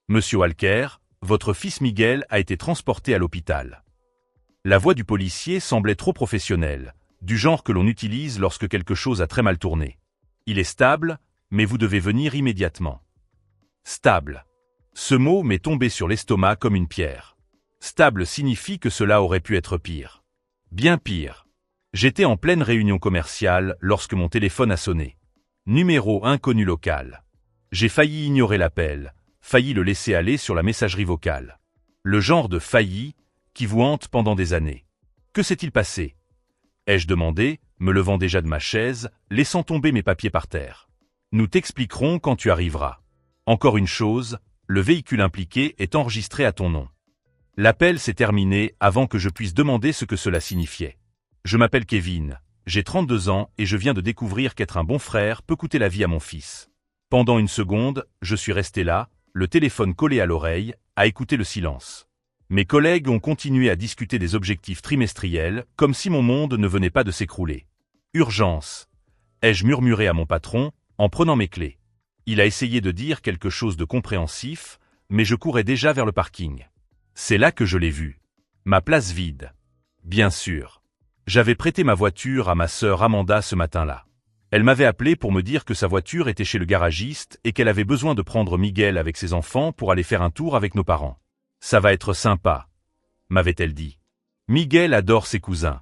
Monsieur Walker, votre fils Miguel a été transporté à l'hôpital. La voix du policier semblait trop professionnelle, du genre que l'on utilise lorsque quelque chose a très mal tourné. Il est stable, mais vous devez venir immédiatement. Stable. Ce mot m'est tombé sur l'estomac comme une pierre. Stable signifie que cela aurait pu être pire. Bien pire. J'étais en pleine réunion commerciale lorsque mon téléphone a sonné. Numéro inconnu local. J'ai failli ignorer l'appel, failli le laisser aller sur la messagerie vocale. Le genre de failli qui vous hante pendant des années. Que s'est-il passé? Ai-je demandé, me levant déjà de ma chaise, laissant tomber mes papiers par terre. Nous t'expliquerons quand tu arriveras. Encore une chose, le véhicule impliqué est enregistré à ton nom. L'appel s'est terminé avant que je puisse demander ce que cela signifiait. Je m'appelle Kevin, j'ai 32 ans et je viens de découvrir qu'être un bon frère peut coûter la vie à mon fils. Pendant une seconde, je suis resté là, le téléphone collé à l'oreille, à écouter le silence. Mes collègues ont continué à discuter des objectifs trimestriels, comme si mon monde ne venait pas de s'écrouler. Urgence, ai-je murmuré à mon patron, en prenant mes clés. Il a essayé de dire quelque chose de compréhensif, mais je courais déjà vers le parking. C'est là que je l'ai vu. Ma place vide. Bien sûr. J'avais prêté ma voiture à ma sœur Amanda ce matin-là. Elle m'avait appelé pour me dire que sa voiture était chez le garagiste et qu'elle avait besoin de prendre Miguel avec ses enfants pour aller faire un tour avec nos parents. Ça va être sympa, m'avait-elle dit. Miguel adore ses cousins.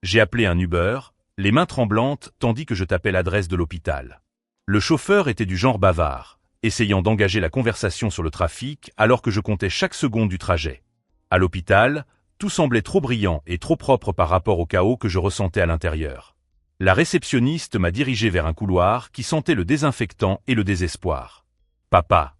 J'ai appelé un Uber, les mains tremblantes tandis que je tapais l'adresse de l'hôpital. Le chauffeur était du genre bavard, essayant d'engager la conversation sur le trafic alors que je comptais chaque seconde du trajet. À l'hôpital, tout semblait trop brillant et trop propre par rapport au chaos que je ressentais à l'intérieur. La réceptionniste m'a dirigé vers un couloir qui sentait le désinfectant et le désespoir. Papa.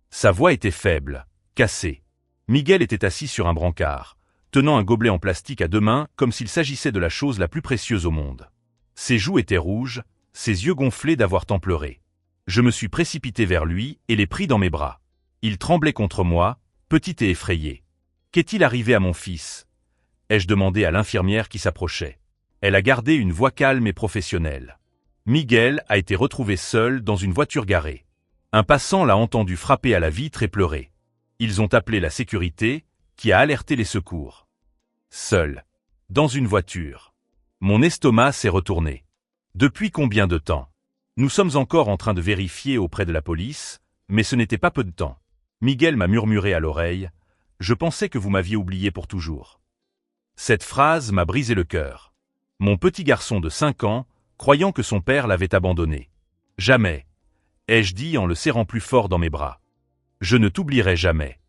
Sa voix était faible, cassée. Miguel était assis sur un brancard, tenant un gobelet en plastique à deux mains comme s'il s'agissait de la chose la plus précieuse au monde. Ses joues étaient rouges, ses yeux gonflés d'avoir tant pleuré. Je me suis précipité vers lui et l'ai pris dans mes bras. Il tremblait contre moi, petit et effrayé. Qu'est-il arrivé à mon fils? Ai-je demandé à l'infirmière qui s'approchait. Elle a gardé une voix calme et professionnelle. Miguel a été retrouvé seul dans une voiture garée. Un passant l'a entendu frapper à la vitre et pleurer. Ils ont appelé la sécurité, qui a alerté les secours. Seul. Dans une voiture. Mon estomac s'est retourné. Depuis combien de temps? Nous sommes encore en train de vérifier auprès de la police, mais ce n'était pas peu de temps. Miguel m'a murmuré à l'oreille, « Je pensais que vous m'aviez oublié pour toujours. » Cette phrase m'a brisé le cœur. Mon petit garçon de 5 ans, croyant que son père l'avait abandonné. Jamais, ai-je dit en le serrant plus fort dans mes bras. Je ne t'oublierai jamais.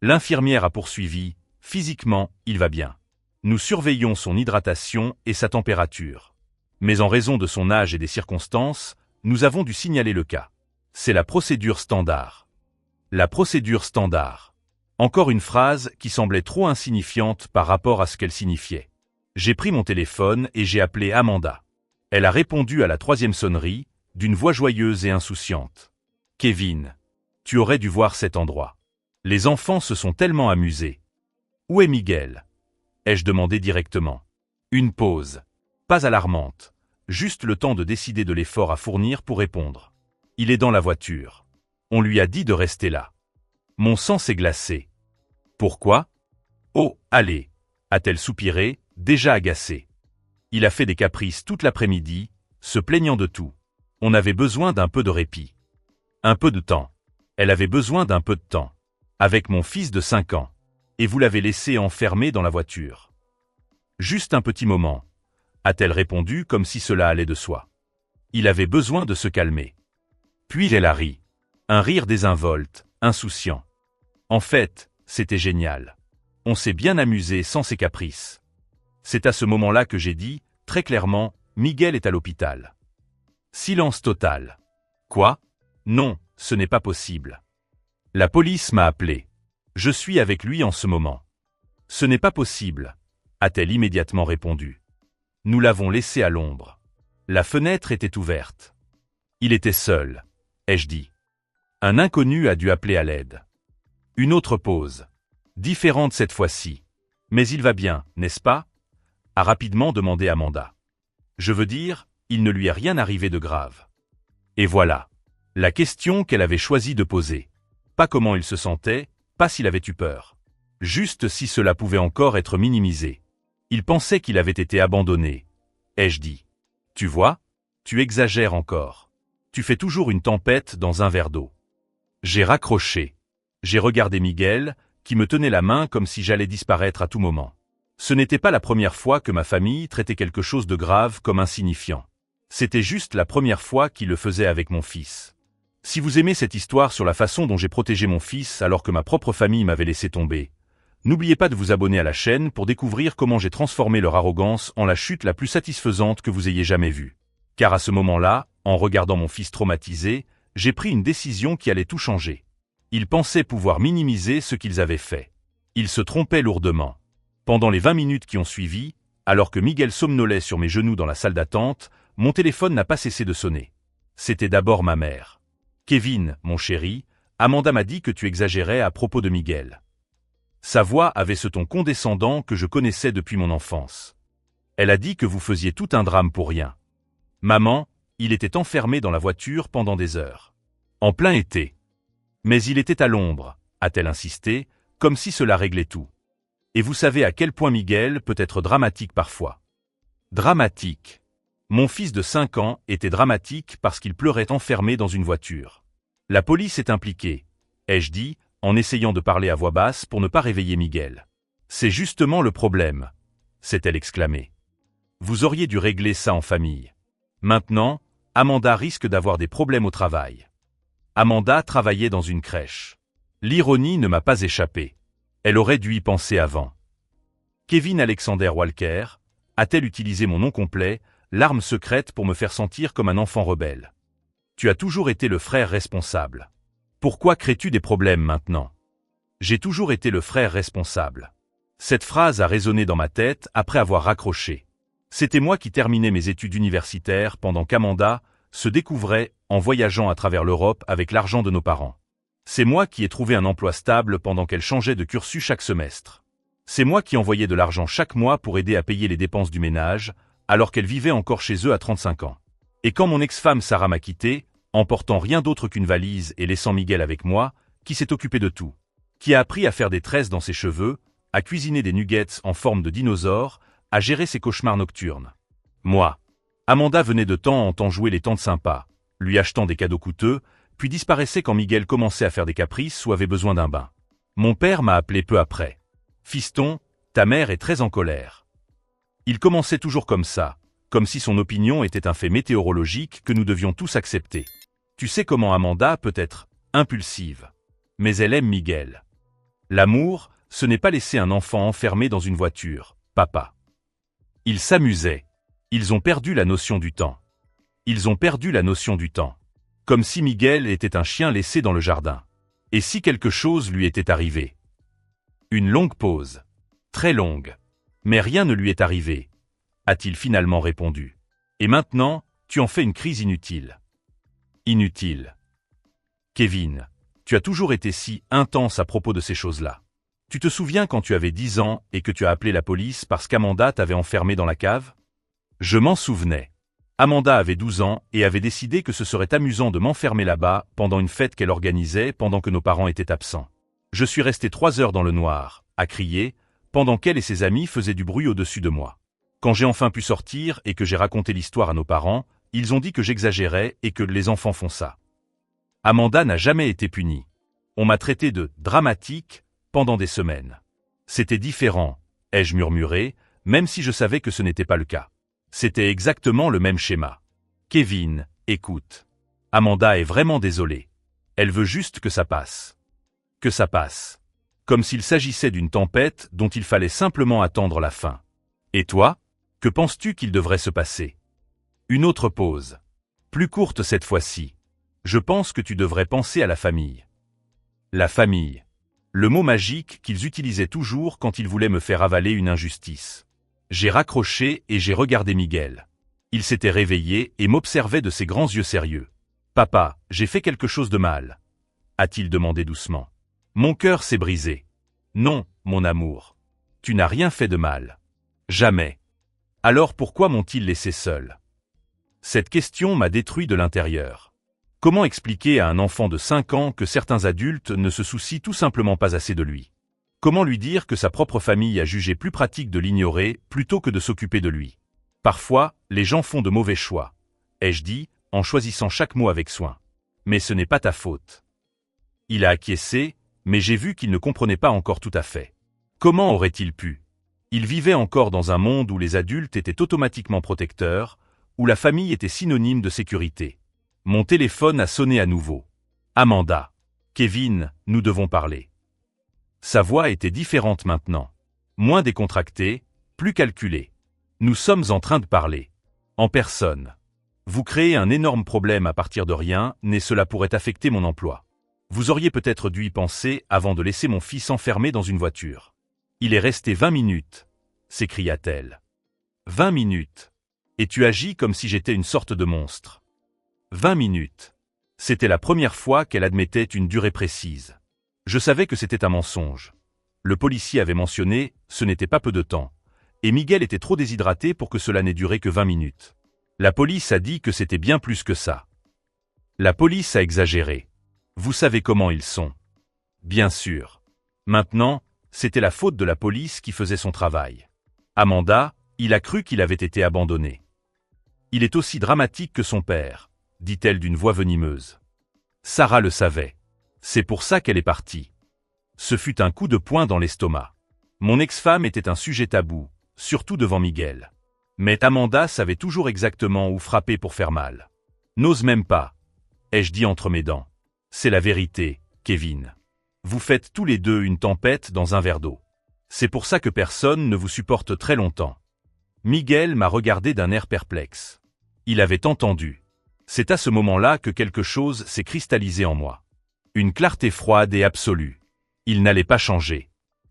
L'infirmière a poursuivi, physiquement, il va bien. Nous surveillons son hydratation et sa température. Mais en raison de son âge et des circonstances, nous avons dû signaler le cas. C'est la procédure standard. La procédure standard. Encore une phrase qui semblait trop insignifiante par rapport à ce qu'elle signifiait. J'ai pris mon téléphone et j'ai appelé Amanda. Elle a répondu à la 3e sonnerie, d'une voix joyeuse et insouciante. Kevin, tu aurais dû voir cet endroit. Les enfants se sont tellement amusés. Où est Miguel? Ai-je demandé directement. Une pause. Pas alarmante. Juste le temps de décider de l'effort à fournir pour répondre. Il est dans la voiture. On lui a dit de rester là. Mon sang s'est glacé. Pourquoi? Oh, allez, a-t-elle soupiré, déjà agacée. Il a fait des caprices toute l'après-midi, se plaignant de tout. On avait besoin d'un peu de répit. Un peu de temps. Elle avait besoin d'un peu de temps. Avec mon fils de 5 ans. Et vous l'avez laissé enfermé dans la voiture. Juste un petit moment, a-t-elle répondu comme si cela allait de soi. Il avait besoin de se calmer. Puis elle a ri. Un rire désinvolte, insouciant. En fait, c'était génial. On s'est bien amusé sans ses caprices. C'est à ce moment-là que j'ai dit, très clairement, Miguel est à l'hôpital. Silence total. Quoi? Non, ce n'est pas possible. La police m'a appelé. Je suis avec lui en ce moment. Ce n'est pas possible, a-t-elle immédiatement répondu. Nous l'avons laissé à l'ombre. La fenêtre était ouverte. Il était seul, ai-je dit. Un inconnu a dû appeler à l'aide. Une autre pause. Différente cette fois-ci. Mais il va bien, n'est-ce pas? A rapidement demandé Amanda. Je veux dire, il ne lui est rien arrivé de grave. Et voilà. La question qu'elle avait choisi de poser. Pas comment il se sentait, pas s'il avait eu peur. Juste si cela pouvait encore être minimisé. Il pensait qu'il avait été abandonné. Ai-je dit. Tu vois? Tu exagères encore. Tu fais toujours une tempête dans un verre d'eau. J'ai raccroché. J'ai regardé Miguel, qui me tenait la main comme si j'allais disparaître à tout moment. Ce n'était pas la première fois que ma famille traitait quelque chose de grave comme insignifiant. C'était juste la première fois qu'il le faisait avec mon fils. Si vous aimez cette histoire sur la façon dont j'ai protégé mon fils alors que ma propre famille m'avait laissé tomber, n'oubliez pas de vous abonner à la chaîne pour découvrir comment j'ai transformé leur arrogance en la chute la plus satisfaisante que vous ayez jamais vue. Car à ce moment-là, en regardant mon fils traumatisé, j'ai pris une décision qui allait tout changer. Ils pensaient pouvoir minimiser ce qu'ils avaient fait. Ils se trompaient lourdement. Pendant les 20 minutes qui ont suivi, alors que Miguel somnolait sur mes genoux dans la salle d'attente, mon téléphone n'a pas cessé de sonner. C'était d'abord ma mère. Kevin, mon chéri, Amanda m'a dit que tu exagérais à propos de Miguel. Sa voix avait ce ton condescendant que je connaissais depuis mon enfance. Elle a dit que vous faisiez tout un drame pour rien. Maman, il était enfermé dans la voiture pendant des heures. En plein été. Mais il était à l'ombre, a-t-elle insisté, comme si cela réglait tout. Et vous savez à quel point Miguel peut être dramatique parfois. Dramatique. Mon fils de 5 ans était dramatique parce qu'il pleurait enfermé dans une voiture. La police est impliquée, ai-je dit, en essayant de parler à voix basse pour ne pas réveiller Miguel. C'est justement le problème, s'est-elle exclamée. Vous auriez dû régler ça en famille. Maintenant, Amanda risque d'avoir des problèmes au travail. Amanda travaillait dans une crèche. L'ironie ne m'a pas échappé. Elle aurait dû y penser avant. Kevin Alexander Walker, a-t-elle utilisé mon nom complet, l'arme secrète pour me faire sentir comme un enfant rebelle? Tu as toujours été le frère responsable. Pourquoi crées-tu des problèmes maintenant? J'ai toujours été le frère responsable. Cette phrase a résonné dans ma tête après avoir raccroché. C'était moi qui terminais mes études universitaires pendant qu'Amanda se découvrait en voyageant à travers l'Europe avec l'argent de nos parents. C'est moi qui ai trouvé un emploi stable pendant qu'elle changeait de cursus chaque semestre. C'est moi qui envoyais de l'argent chaque mois pour aider à payer les dépenses du ménage, alors qu'elle vivait encore chez eux à 35 ans. Et quand mon ex-femme Sarah m'a quitté, emportant rien d'autre qu'une valise et laissant Miguel avec moi, qui s'est occupé de tout, qui a appris à faire des tresses dans ses cheveux, à cuisiner des nuggets en forme de dinosaure, à gérer ses cauchemars nocturnes. Moi. Amanda venait de temps en temps jouer les tantes sympas, lui achetant des cadeaux coûteux, puis disparaissait quand Miguel commençait à faire des caprices ou avait besoin d'un bain. Mon père m'a appelé peu après. « Fiston, ta mère est très en colère. » Il commençait toujours comme ça, comme si son opinion était un fait météorologique que nous devions tous accepter. Tu sais comment Amanda peut être impulsive. Mais elle aime Miguel. L'amour, ce n'est pas laisser un enfant enfermé dans une voiture, papa. Ils s'amusaient. Ils ont perdu la notion du temps. Ils ont perdu la notion du temps. Comme si Miguel était un chien laissé dans le jardin. Et si quelque chose lui était arrivé? Une longue pause. Très longue. Mais rien ne lui est arrivé, a-t-il finalement répondu. Et maintenant, tu en fais une crise inutile. Inutile. Kevin, tu as toujours été si intense à propos de ces choses-là. Tu te souviens quand tu avais 10 ans et que tu as appelé la police parce qu'Amanda t'avait enfermé dans la cave? Je m'en souvenais. Amanda avait 12 ans et avait décidé que ce serait amusant de m'enfermer là-bas pendant une fête qu'elle organisait pendant que nos parents étaient absents. Je suis resté 3 heures dans le noir, à crier, pendant qu'elle et ses amis faisaient du bruit au-dessus de moi. Quand j'ai enfin pu sortir et que j'ai raconté l'histoire à nos parents, ils ont dit que j'exagérais et que les enfants font ça. Amanda n'a jamais été punie. On m'a traité de « dramatique » pendant des semaines. C'était différent, ai-je murmuré, même si je savais que ce n'était pas le cas. C'était exactement le même schéma. Kevin, écoute. Amanda est vraiment désolée. Elle veut juste que ça passe. Que ça passe. Comme s'il s'agissait d'une tempête dont il fallait simplement attendre la fin. Et toi? Que penses-tu qu'il devrait se passer? Une autre pause. Plus courte cette fois-ci. Je pense que tu devrais penser à la famille. La famille. Le mot magique qu'ils utilisaient toujours quand ils voulaient me faire avaler une injustice. J'ai raccroché et j'ai regardé Miguel. Il s'était réveillé et m'observait de ses grands yeux sérieux. « Papa, j'ai fait quelque chose de mal ?» a-t-il demandé doucement. Mon cœur s'est brisé. « Non, mon amour. Tu n'as rien fait de mal. Jamais. Alors pourquoi m'ont-ils laissé seul ?» Cette question m'a détruit de l'intérieur. Comment expliquer à un enfant de 5 ans que certains adultes ne se soucient tout simplement pas assez de lui? Comment lui dire que sa propre famille a jugé plus pratique de l'ignorer plutôt que de s'occuper de lui? Parfois, les gens font de mauvais choix, ai-je dit, en choisissant chaque mot avec soin. Mais ce n'est pas ta faute. Il a acquiescé, mais j'ai vu qu'il ne comprenait pas encore tout à fait. Comment aurait-il pu? Il vivait encore dans un monde où les adultes étaient automatiquement protecteurs, où la famille était synonyme de sécurité. Mon téléphone a sonné à nouveau. Amanda. Kevin, nous devons parler. Sa voix était différente maintenant. Moins décontractée, plus calculée. Nous sommes en train de parler. En personne. Vous créez un énorme problème à partir de rien, mais cela pourrait affecter mon emploi. Vous auriez peut-être dû y penser avant de laisser mon fils enfermé dans une voiture. Il est resté 20 minutes, s'écria-t-elle. 20 minutes. Et tu agis comme si j'étais une sorte de monstre. 20 minutes. C'était la première fois qu'elle admettait une durée précise. Je savais que c'était un mensonge. Le policier avait mentionné, ce n'était pas peu de temps. Et Miguel était trop déshydraté pour que cela n'ait duré que 20 minutes. La police a dit que c'était bien plus que ça. La police a exagéré. Vous savez comment ils sont. Bien sûr. Maintenant, c'était la faute de la police qui faisait son travail. Amanda, il a cru qu'il avait été abandonné. Il est aussi dramatique que son père, dit-elle d'une voix venimeuse. Sarah le savait. C'est pour ça qu'elle est partie. Ce fut un coup de poing dans l'estomac. Mon ex-femme était un sujet tabou, surtout devant Miguel. Mais Amanda savait toujours exactement où frapper pour faire mal. N'ose même pas, ai-je dit entre mes dents. C'est la vérité, Kevin. Vous faites tous les deux une tempête dans un verre d'eau. C'est pour ça que personne ne vous supporte très longtemps. Miguel m'a regardé d'un air perplexe. Il avait entendu. C'est à ce moment-là que quelque chose s'est cristallisé en moi. Une clarté froide et absolue. Il n'allait pas changer.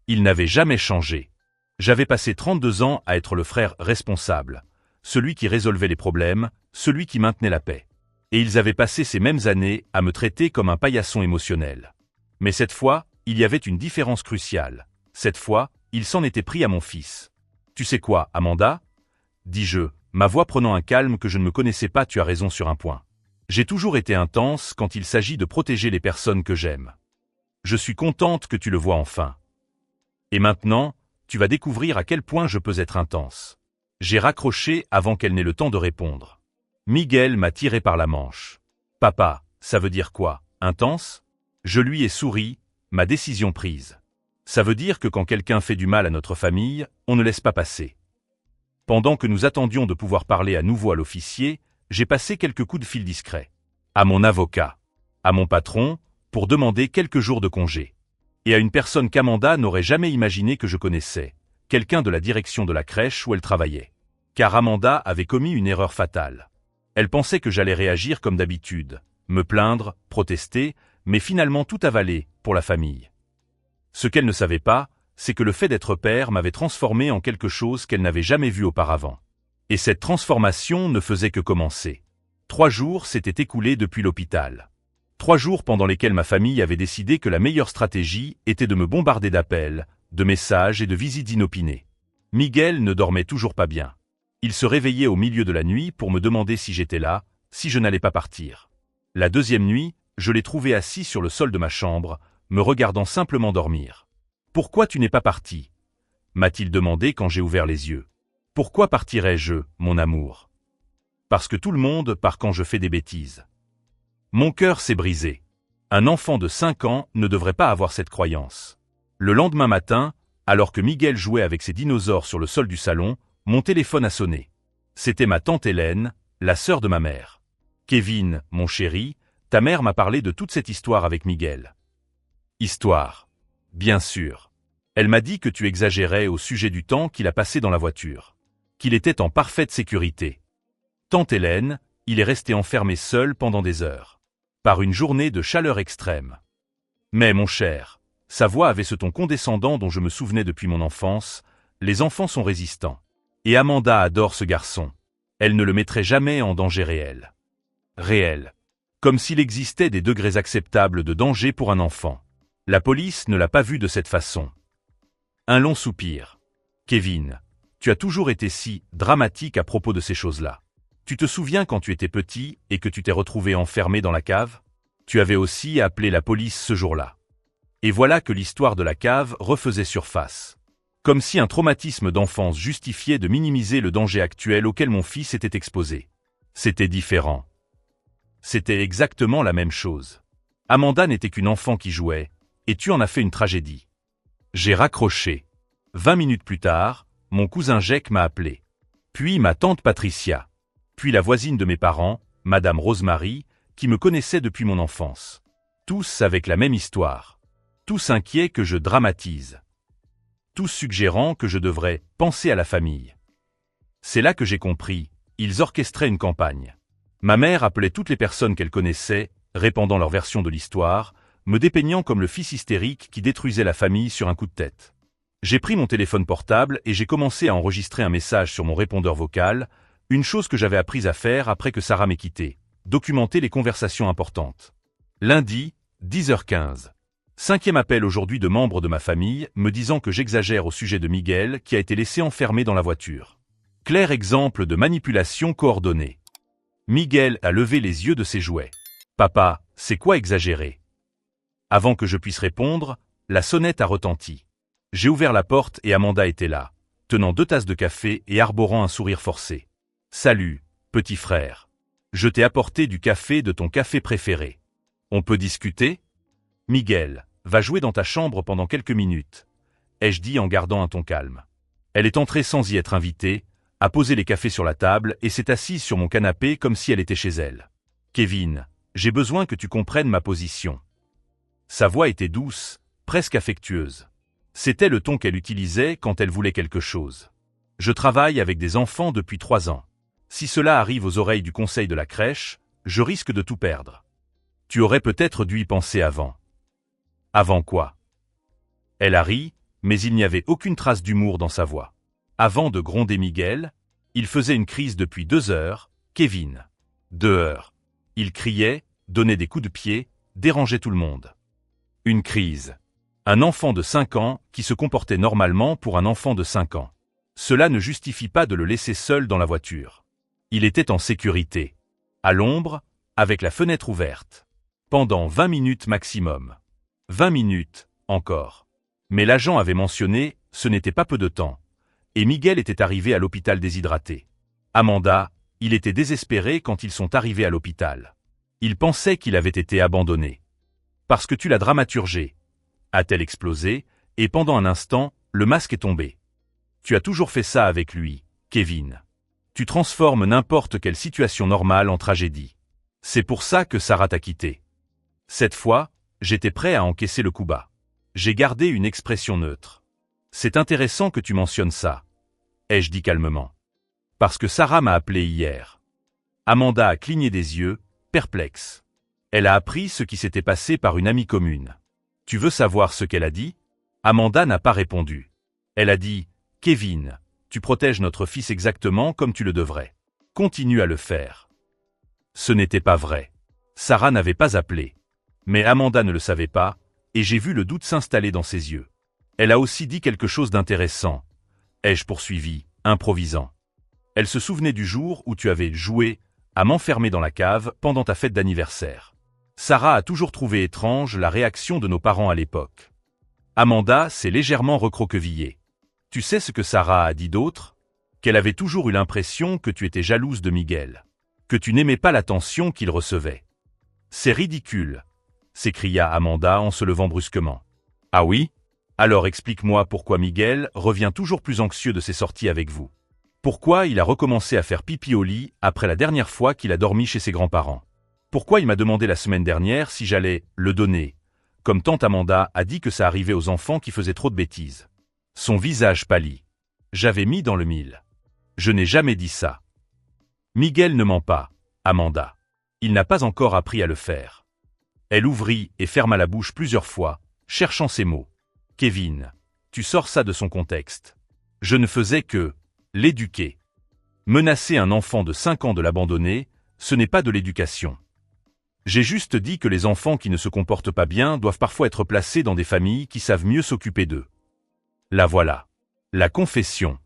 Il n'avait jamais changé. J'avais passé 32 ans à être le frère responsable, celui qui résolvait les problèmes, celui qui maintenait la paix. Et ils avaient passé ces mêmes années à me traiter comme un paillasson émotionnel. Mais cette fois, il y avait une différence cruciale. Cette fois, il s'en était pris à mon fils. Tu sais quoi, Amanda? Dis-je, ma voix prenant un calme que je ne me connaissais pas. Tu as raison sur un point. J'ai toujours été intense quand il s'agit de protéger les personnes que j'aime. Je suis contente que tu le vois enfin. Et maintenant, tu vas découvrir à quel point je peux être intense. J'ai raccroché avant qu'elle n'ait le temps de répondre. Miguel m'a tiré par la manche. Papa, ça veut dire quoi, intense? Je lui ai souri, ma décision prise. Ça veut dire que quand quelqu'un fait du mal à notre famille, on ne laisse pas passer. Pendant que nous attendions de pouvoir parler à nouveau à l'officier, j'ai passé quelques coups de fil discrets. À mon avocat, à mon patron, pour demander quelques jours de congé. Et à une personne qu'Amanda n'aurait jamais imaginé que je connaissais, quelqu'un de la direction de la crèche où elle travaillait. Car Amanda avait commis une erreur fatale. Elle pensait que j'allais réagir comme d'habitude, me plaindre, protester, mais finalement tout avaler, pour la famille. Ce qu'elle ne savait pas, c'est que le fait d'être père m'avait transformé en quelque chose qu'elle n'avait jamais vu auparavant. Et cette transformation ne faisait que commencer. 3 jours s'étaient écoulés depuis l'hôpital. 3 jours pendant lesquels ma famille avait décidé que la meilleure stratégie était de me bombarder d'appels, de messages et de visites inopinées. Miguel ne dormait toujours pas bien. Il se réveillait au milieu de la nuit pour me demander si j'étais là, si je n'allais pas partir. La deuxième nuit, je l'ai trouvé assis sur le sol de ma chambre, me regardant simplement dormir. « Pourquoi tu n'es pas parti ?» m'a-t-il demandé quand j'ai ouvert les yeux. « Pourquoi partirais-je, mon amour ?»« Parce que tout le monde part quand je fais des bêtises. » Mon cœur s'est brisé. Un enfant de 5 ans ne devrait pas avoir cette croyance. Le lendemain matin, alors que Miguel jouait avec ses dinosaures sur le sol du salon, mon téléphone a sonné. C'était ma tante Hélène, la sœur de ma mère. « Kevin, mon chéri, ta mère m'a parlé de toute cette histoire avec Miguel. » Histoire. Bien sûr. Elle m'a dit que tu exagérais au sujet du temps qu'il a passé dans la voiture. Qu'il était en parfaite sécurité. Tante Hélène, il est resté enfermé seul pendant des heures. Par une journée de chaleur extrême. Mais mon cher, sa voix avait ce ton condescendant dont je me souvenais depuis mon enfance, les enfants sont résistants. Et Amanda adore ce garçon. Elle ne le mettrait jamais en danger réel. Réel. Comme s'il existait des degrés acceptables de danger pour un enfant. La police ne l'a pas vu de cette façon. Un long soupir. Kevin, tu as toujours été si dramatique à propos de ces choses-là. Tu te souviens quand tu étais petit et que tu t'es retrouvé enfermé dans la cave? Tu avais aussi appelé la police ce jour-là. Et voilà que l'histoire de la cave refaisait surface. Comme si un traumatisme d'enfance justifiait de minimiser le danger actuel auquel mon fils était exposé. C'était différent. C'était exactement la même chose. Amanda n'était qu'une enfant qui jouait, et tu en as fait une tragédie. J'ai raccroché. 20 minutes plus tard, mon cousin Jake m'a appelé. Puis ma tante Patricia. Puis la voisine de mes parents, Madame Rosemary, qui me connaissait depuis mon enfance. Tous avec la même histoire. Tous inquiets que je dramatise. Tous suggérant que je devrais penser à la famille. C'est là que j'ai compris, ils orchestraient une campagne. Ma mère appelait toutes les personnes qu'elle connaissait, répandant leur version de l'histoire, me dépeignant comme le fils hystérique qui détruisait la famille sur un coup de tête. J'ai pris mon téléphone portable et j'ai commencé à enregistrer un message sur mon répondeur vocal, une chose que j'avais apprise à faire après que Sarah m'ait quitté, documenter les conversations importantes. Lundi, 10h15. 5e appel aujourd'hui de membres de ma famille me disant que j'exagère au sujet de Miguel qui a été laissé enfermé dans la voiture. Clair exemple de manipulation coordonnée. Miguel a levé les yeux de ses jouets. Papa, c'est quoi exagérer? Avant que je puisse répondre, la sonnette a retenti. J'ai ouvert la porte et Amanda était là, tenant 2 tasses de café et arborant un sourire forcé. Salut, petit frère. Je t'ai apporté du café de ton café préféré. On peut discuter? Miguel, va jouer dans ta chambre pendant quelques minutes, ai-je dit en gardant un ton calme. Elle est entrée sans y être invitée, a posé les cafés sur la table et s'est assise sur mon canapé comme si elle était chez elle. Kevin, j'ai besoin que tu comprennes ma position. Sa voix était douce, presque affectueuse. C'était le ton qu'elle utilisait quand elle voulait quelque chose. Je travaille avec des enfants depuis 3 ans. Si cela arrive aux oreilles du conseil de la crèche, je risque de tout perdre. Tu aurais peut-être dû y penser avant. Avant quoi? Elle a ri, mais il n'y avait aucune trace d'humour dans sa voix. Avant de gronder Miguel, il faisait une crise depuis 2 heures, Kevin. 2 heures. Il criait, donnait des coups de pied, dérangeait tout le monde. Une crise. Un enfant de 5 ans qui se comportait normalement pour un enfant de 5 ans. Cela ne justifie pas de le laisser seul dans la voiture. Il était en sécurité. À l'ombre, avec la fenêtre ouverte. Pendant 20 minutes maximum. 20 minutes, encore. Mais l'agent avait mentionné, ce n'était pas peu de temps. Et Miguel était arrivé à l'hôpital déshydraté. Amanda, il était désespéré quand ils sont arrivés à l'hôpital. Il pensait qu'il avait été abandonné. Parce que tu l'as dramaturgé, a-t-elle explosé, et pendant un instant, le masque est tombé. Tu as toujours fait ça avec lui, Kevin. Tu transformes n'importe quelle situation normale en tragédie. C'est pour ça que Sarah t'a quitté. Cette fois, j'étais prêt à encaisser le coup bas. J'ai gardé une expression neutre. C'est intéressant que tu mentionnes ça, ai-je dit calmement. Parce que Sarah m'a appelé hier. Amanda a cligné des yeux, perplexe. Elle a appris ce qui s'était passé par une amie commune. Tu veux savoir ce qu'elle a dit? Amanda n'a pas répondu. Elle a dit, Kevin, tu protèges notre fils exactement comme tu le devrais. Continue à le faire. Ce n'était pas vrai. Sarah n'avait pas appelé. Mais Amanda ne le savait pas, et j'ai vu le doute s'installer dans ses yeux. Elle a aussi dit quelque chose d'intéressant, ai-je poursuivi, improvisant. Elle se souvenait du jour où tu avais joué à m'enfermer dans la cave pendant ta fête d'anniversaire. Sarah a toujours trouvé étrange la réaction de nos parents à l'époque. Amanda s'est légèrement recroquevillée. Tu sais ce que Sarah a dit d'autre? Qu'elle avait toujours eu l'impression que tu étais jalouse de Miguel. Que tu n'aimais pas l'attention qu'il recevait. C'est ridicule, s'écria Amanda en se levant brusquement. Ah oui? Alors explique-moi pourquoi Miguel revient toujours plus anxieux de ses sorties avec vous. Pourquoi il a recommencé à faire pipi au lit après la dernière fois qu'il a dormi chez ses grands-parents? Pourquoi il m'a demandé la semaine dernière si j'allais le donner, comme tante Amanda a dit que ça arrivait aux enfants qui faisaient trop de bêtises. Son visage pâlit. J'avais mis dans le mille. Je n'ai jamais dit ça. Miguel ne ment pas, Amanda. Il n'a pas encore appris à le faire. Elle ouvrit et ferma la bouche plusieurs fois, cherchant ses mots. Kevin, tu sors ça de son contexte. Je ne faisais que l'éduquer. Menacer un enfant de 5 ans de l'abandonner, ce n'est pas de l'éducation. J'ai juste dit que les enfants qui ne se comportent pas bien doivent parfois être placés dans des familles qui savent mieux s'occuper d'eux. La voilà. La confession.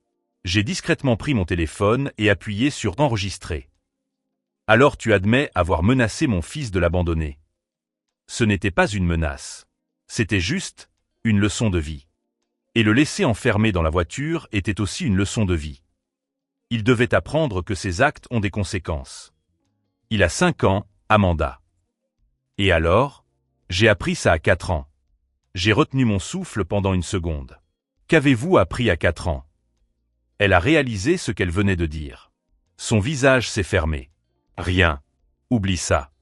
J'ai discrètement pris mon téléphone et appuyé sur enregistrer. Alors tu admets avoir menacé mon fils de l'abandonner. Ce n'était pas une menace. C'était juste une leçon de vie. Et le laisser enfermé dans la voiture était aussi une leçon de vie. Il devait apprendre que ses actes ont des conséquences. Il a 5 ans, Amanda. Et alors? J'ai appris ça à 4 ans. J'ai retenu mon souffle pendant une seconde. Qu'avez-vous appris à 4 ans? Elle a réalisé ce qu'elle venait de dire. Son visage s'est fermé. Rien. Oublie ça.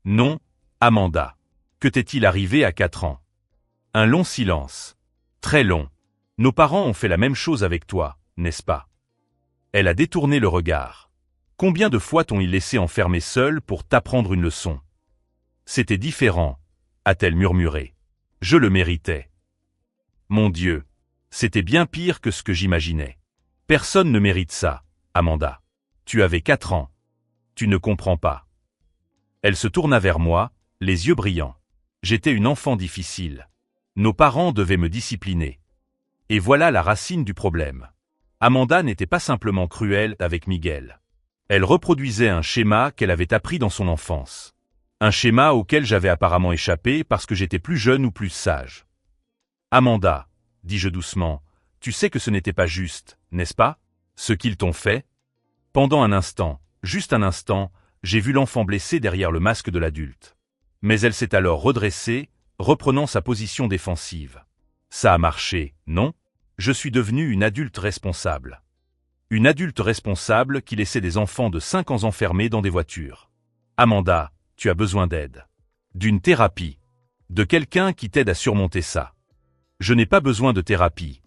Non, Amanda. Que t'est-il arrivé à 4 ans? Un long silence. Très long. Nos parents ont fait la même chose avec toi, n'est-ce pas? Elle a détourné le regard. Combien de fois t'ont-ils laissé enfermer seul pour t'apprendre une leçon? C'était différent, a-t-elle murmuré. Je le méritais. Mon Dieu, c'était bien pire que ce que j'imaginais. Personne ne mérite ça, Amanda. Tu avais 4 ans. Tu ne comprends pas. Elle se tourna vers moi, les yeux brillants. J'étais une enfant difficile. Nos parents devaient me discipliner. Et voilà la racine du problème. Amanda n'était pas simplement cruelle avec Miguel. Elle reproduisait un schéma qu'elle avait appris dans son enfance. Un schéma auquel j'avais apparemment échappé parce que j'étais plus jeune ou plus sage. Amanda, dis-je doucement, tu sais que ce n'était pas juste, n'est-ce pas? Ce qu'ils t'ont fait? Pendant un instant, juste un instant, j'ai vu l'enfant blessé derrière le masque de l'adulte. Mais elle s'est alors redressée, reprenant sa position défensive. Ça a marché, non? Je suis devenue une adulte responsable. Une adulte responsable qui laissait des enfants de 5 ans enfermés dans des voitures. Amanda, tu as besoin d'aide. D'une thérapie. De quelqu'un qui t'aide à surmonter ça. Je n'ai pas besoin de thérapie,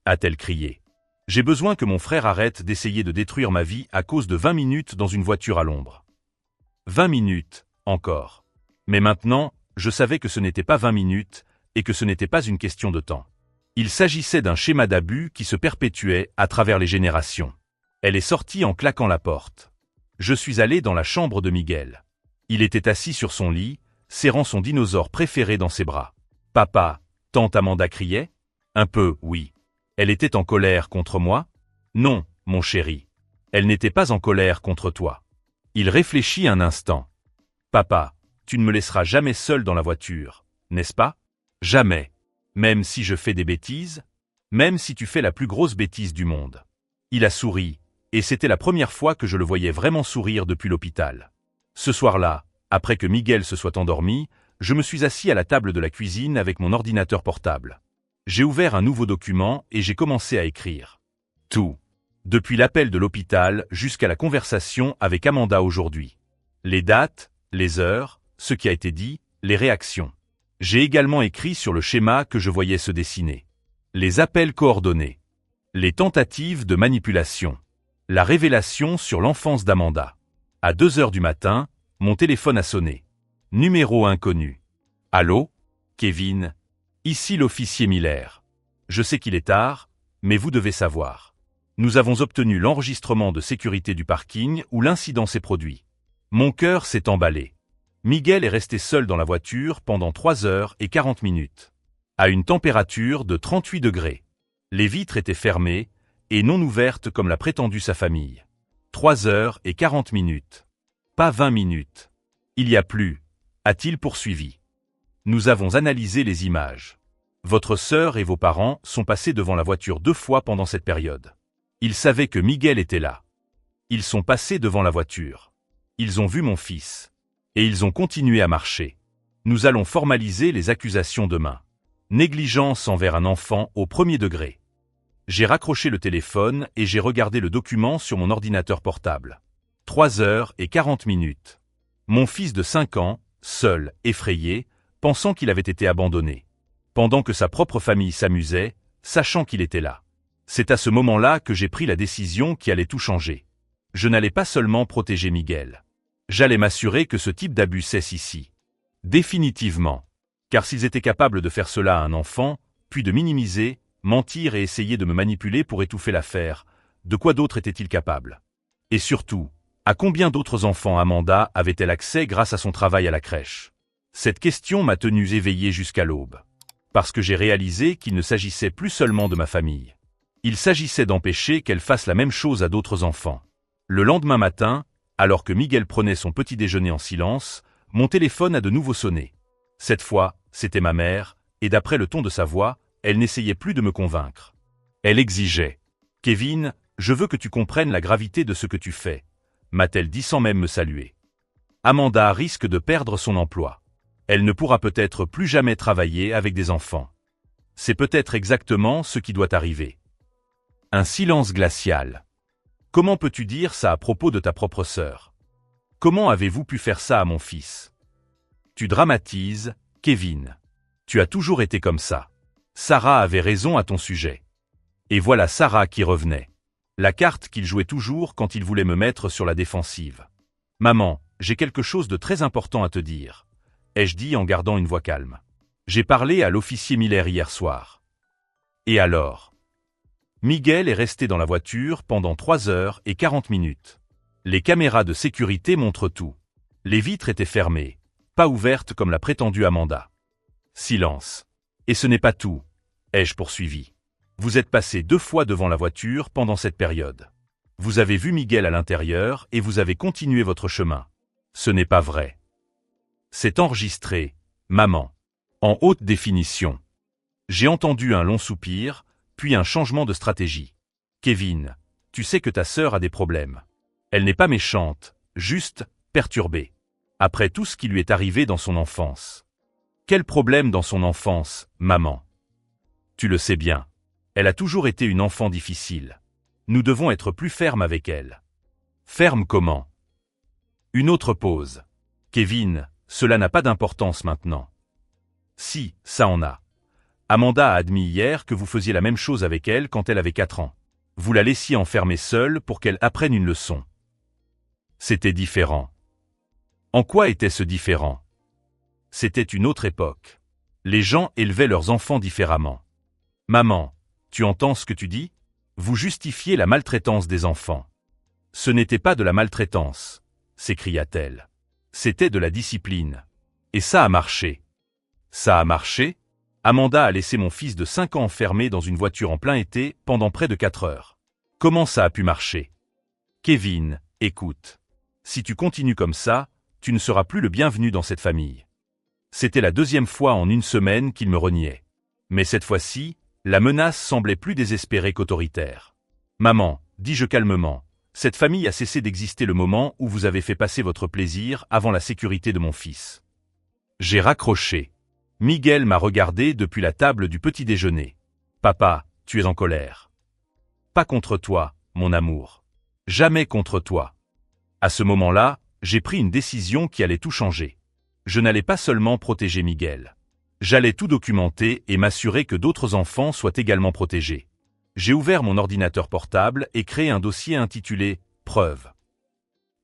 a-t-elle crié. J'ai besoin que mon frère arrête d'essayer de détruire ma vie à cause de 20 minutes dans une voiture à l'ombre. 20 minutes, encore. Mais maintenant, je savais que ce n'était pas 20 minutes et que ce n'était pas une question de temps. Il s'agissait d'un schéma d'abus qui se perpétuait à travers les générations. Elle est sortie en claquant la porte. Je suis allé dans la chambre de Miguel. Il était assis sur son lit, serrant son dinosaure préféré dans ses bras. « Papa !» tante Amanda criait. « Un peu, oui. » Elle était en colère contre moi? Non, mon chéri. Elle n'était pas en colère contre toi. Il réfléchit un instant. « Papa, tu ne me laisseras jamais seul dans la voiture, n'est-ce pas? Jamais. Même si je fais des bêtises? Même si tu fais la plus grosse bêtise du monde. » Il a souri, et c'était la première fois que je le voyais vraiment sourire depuis l'hôpital. Ce soir-là, après que Miguel se soit endormi, je me suis assis à la table de la cuisine avec mon ordinateur portable. J'ai ouvert un nouveau document et j'ai commencé à écrire. Tout. Depuis l'appel de l'hôpital jusqu'à la conversation avec Amanda aujourd'hui. Les dates, les heures, ce qui a été dit, les réactions. J'ai également écrit sur le schéma que je voyais se dessiner. Les appels coordonnés. Les tentatives de manipulation. La révélation sur l'enfance d'Amanda. À 2 heures du matin, mon téléphone a sonné. Numéro inconnu. Allô? Kevin? Ici l'officier Miller. Je sais qu'il est tard, mais vous devez savoir. Nous avons obtenu l'enregistrement de sécurité du parking où l'incident s'est produit. Mon cœur s'est emballé. Miguel est resté seul dans la voiture pendant 3 heures et 40 minutes. À une température de 38 degrés. Les vitres étaient fermées et non ouvertes comme l'a prétendu sa famille. 3 heures et 40 minutes. Pas 20 minutes. Il y a plus, a-t-il poursuivi. Nous avons analysé les images. Votre sœur et vos parents sont passés devant la voiture 2 fois pendant cette période. Ils savaient que Miguel était là. Ils sont passés devant la voiture. Ils ont vu mon fils. Et ils ont continué à marcher. Nous allons formaliser les accusations demain. Négligence envers un enfant au 1er degré. J'ai raccroché le téléphone et j'ai regardé le document sur mon ordinateur portable. 3 heures et 40 minutes. Mon fils de 5 ans, seul, effrayé, pensant qu'il avait été abandonné. Pendant que sa propre famille s'amusait, sachant qu'il était là. C'est à ce moment-là que j'ai pris la décision qui allait tout changer. Je n'allais pas seulement protéger Miguel. J'allais m'assurer que ce type d'abus cesse ici. Définitivement. Car s'ils étaient capables de faire cela à un enfant, puis de minimiser, mentir et essayer de me manipuler pour étouffer l'affaire, de quoi d'autre étaient-ils capables? Et surtout, à combien d'autres enfants Amanda avait-elle accès grâce à son travail à la crèche? Cette question m'a tenu éveillé jusqu'à l'aube. Parce que j'ai réalisé qu'il ne s'agissait plus seulement de ma famille. Il s'agissait d'empêcher qu'elle fasse la même chose à d'autres enfants. Le lendemain matin, Alors que Miguel prenait son petit déjeuner en silence, mon téléphone a de nouveau sonné. Cette fois, c'était ma mère, et d'après le ton de sa voix, elle n'essayait plus de me convaincre. Elle exigeait. « Kevin, je veux que tu comprennes la gravité de ce que tu fais », m'a-t-elle dit sans même me saluer. Amanda risque de perdre son emploi. Elle ne pourra peut-être plus jamais travailler avec des enfants. C'est peut-être exactement ce qui doit arriver. Un silence glacial. Comment peux-tu dire ça à propos de ta propre sœur? Comment avez-vous pu faire ça à mon fils? Tu dramatises, Kevin. Tu as toujours été comme ça. Sarah avait raison à ton sujet. Et voilà Sarah qui revenait. La carte qu'il jouait toujours quand il voulait me mettre sur la défensive. Maman, j'ai quelque chose de très important à te dire, ai-je dit en gardant une voix calme. J'ai parlé à l'officier Miller hier soir. Et alors? Miguel est resté dans la voiture pendant 3h40. Les caméras de sécurité montrent tout. Les vitres étaient fermées, pas ouvertes comme l'a prétendu Amanda. Silence. Et ce n'est pas tout, ai-je poursuivi. Vous êtes passé 2 fois devant la voiture pendant cette période. Vous avez vu Miguel à l'intérieur et vous avez continué votre chemin. Ce n'est pas vrai. C'est enregistré, maman. En haute définition. J'ai entendu un long soupir, puis un changement de stratégie. Kevin, tu sais que ta sœur a des problèmes. Elle n'est pas méchante, juste perturbée. Après tout ce qui lui est arrivé dans son enfance. Quel problème dans son enfance, maman? Tu le sais bien. Elle a toujours été une enfant difficile. Nous devons être plus fermes avec elle. Ferme comment? Une autre pause. Kevin, cela n'a pas d'importance maintenant. Si, ça en a. Amanda a admis hier que vous faisiez la même chose avec elle quand elle avait 4 ans. Vous la laissiez enfermer seule pour qu'elle apprenne une leçon. C'était différent. En quoi était-ce différent? C'était une autre époque. Les gens élevaient leurs enfants différemment. Maman, tu entends ce que tu dis? Vous justifiez la maltraitance des enfants. Ce n'était pas de la maltraitance, s'écria-t-elle. C'était de la discipline. Et ça a marché. Ça a marché? Amanda a laissé mon fils de 5 ans enfermé dans une voiture en plein été pendant près de 4 heures. Comment ça a pu marcher? Kevin, écoute. Si tu continues comme ça, tu ne seras plus le bienvenu dans cette famille. C'était la 2e fois en 1 semaine qu'il me reniait. Mais cette fois-ci, la menace semblait plus désespérée qu'autoritaire. Maman, dis-je calmement, cette famille a cessé d'exister le moment où vous avez fait passer votre plaisir avant la sécurité de mon fils. J'ai raccroché. Miguel m'a regardé depuis la table du petit déjeuner. Papa, tu es en colère. Pas contre toi, mon amour. Jamais contre toi. À ce moment-là, j'ai pris une décision qui allait tout changer. Je n'allais pas seulement protéger Miguel. J'allais tout documenter et m'assurer que d'autres enfants soient également protégés. J'ai ouvert mon ordinateur portable et créé un dossier intitulé « Preuves ».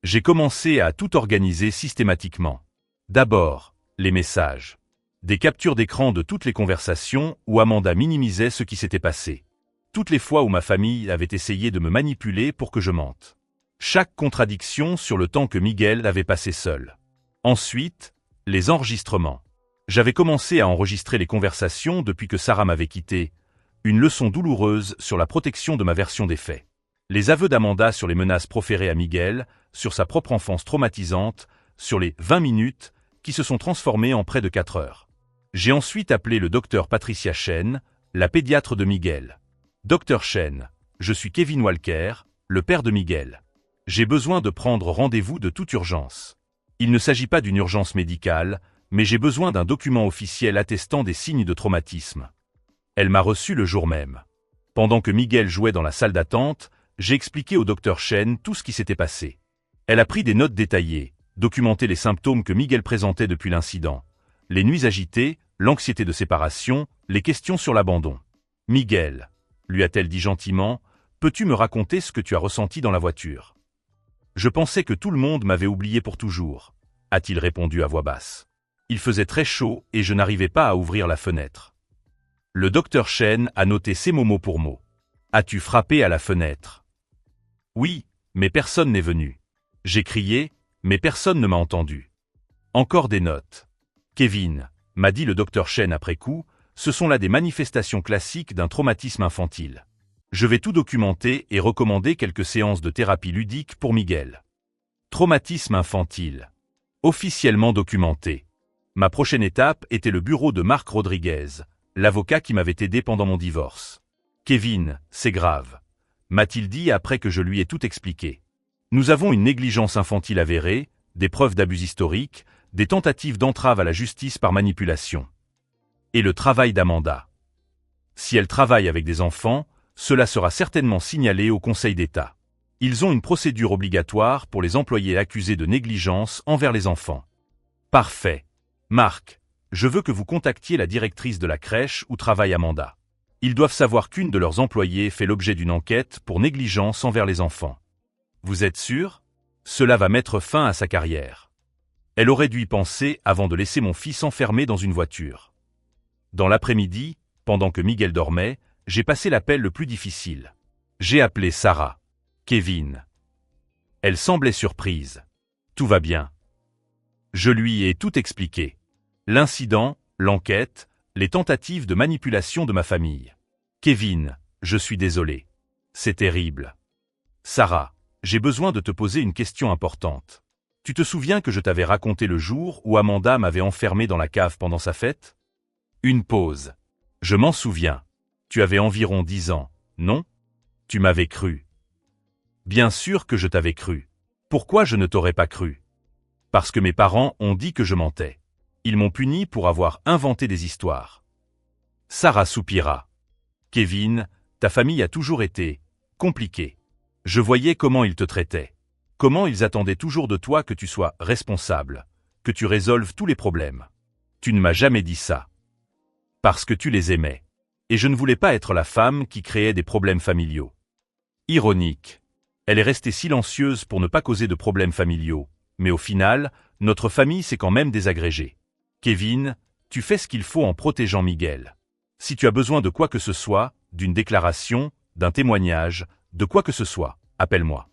J'ai commencé à tout organiser systématiquement. D'abord, les messages. Des captures d'écran de toutes les conversations où Amanda minimisait ce qui s'était passé. Toutes les fois où ma famille avait essayé de me manipuler pour que je mente. Chaque contradiction sur le temps que Miguel avait passé seul. Ensuite, les enregistrements. J'avais commencé à enregistrer les conversations depuis que Sarah m'avait quitté, une leçon douloureuse sur la protection de ma version des faits. Les aveux d'Amanda sur les menaces proférées à Miguel, sur sa propre enfance traumatisante, sur les 20 minutes qui se sont transformées en près de 4 heures. J'ai ensuite appelé le docteur Patricia Chen, la pédiatre de Miguel. Docteur Chen, je suis Kevin Walker, le père de Miguel. J'ai besoin de prendre rendez-vous de toute urgence. Il ne s'agit pas d'une urgence médicale, mais j'ai besoin d'un document officiel attestant des signes de traumatisme. Elle m'a reçu le jour même. Pendant que Miguel jouait dans la salle d'attente, j'ai expliqué au docteur Chen tout ce qui s'était passé. Elle a pris des notes détaillées, documenté les symptômes que Miguel présentait depuis l'incident, les nuits agitées, l'anxiété de séparation, les questions sur l'abandon. « Miguel, » lui a-t-elle dit gentiment, « peux-tu me raconter ce que tu as ressenti dans la voiture ?» « Je pensais que tout le monde m'avait oublié pour toujours, » a-t-il répondu à voix basse. Il faisait très chaud et je n'arrivais pas à ouvrir la fenêtre. Le docteur Chen a noté ces mots mot pour mot. « As-tu frappé à la fenêtre ?» Oui, mais personne n'est venu. J'ai crié, mais personne ne m'a entendu. Encore des notes. Kevin, m'a dit le docteur Chen après coup, ce sont là des manifestations classiques d'un traumatisme infantile. Je vais tout documenter et recommander quelques séances de thérapie ludique pour Miguel. Traumatisme infantile. Officiellement documenté. Ma prochaine étape était le bureau de Marc Rodriguez, l'avocat qui m'avait aidé pendant mon divorce. « Kevin, c'est grave », m'a-t-il dit après que je lui ai tout expliqué. Nous avons une négligence infantile avérée, des preuves d'abus historiques, des tentatives d'entrave à la justice par manipulation. Et le travail d'Amanda. Si elle travaille avec des enfants, cela sera certainement signalé au Conseil d'État. Ils ont une procédure obligatoire pour les employés accusés de négligence envers les enfants. Parfait. Marc, je veux que vous contactiez la directrice de la crèche où travaille Amanda. Ils doivent savoir qu'une de leurs employées fait l'objet d'une enquête pour négligence envers les enfants. Vous êtes sûr? Cela va mettre fin à sa carrière. Elle aurait dû y penser avant de laisser mon fils enfermé dans une voiture. Dans l'après-midi, pendant que Miguel dormait, j'ai passé l'appel le plus difficile. J'ai appelé Sarah. Kevin. Elle semblait surprise. Tout va bien. Je lui ai tout expliqué. L'incident, l'enquête, les tentatives de manipulation de ma famille. Kevin, je suis désolé. C'est terrible. Sarah, j'ai besoin de te poser une question importante. Tu te souviens que je t'avais raconté le jour où Amanda m'avait enfermé dans la cave pendant sa fête? Une pause. Je m'en souviens. Tu avais environ 10 ans, non? Tu m'avais cru. Bien sûr que je t'avais cru. Pourquoi je ne t'aurais pas cru? Parce que mes parents ont dit que je mentais. Ils m'ont puni pour avoir inventé des histoires. Sarah soupira. Kevin, ta famille a toujours été compliquée. Je voyais comment ils te traitaient. Comment ils attendaient toujours de toi que tu sois responsable, que tu résolves tous les problèmes. Tu ne m'as jamais dit ça. Parce que tu les aimais. Et je ne voulais pas être la femme qui créait des problèmes familiaux. Ironique. Elle est restée silencieuse pour ne pas causer de problèmes familiaux, mais au final, notre famille s'est quand même désagrégée. Kevin, tu fais ce qu'il faut en protégeant Miguel. Si tu as besoin de quoi que ce soit, d'une déclaration, d'un témoignage, de quoi que ce soit, appelle-moi.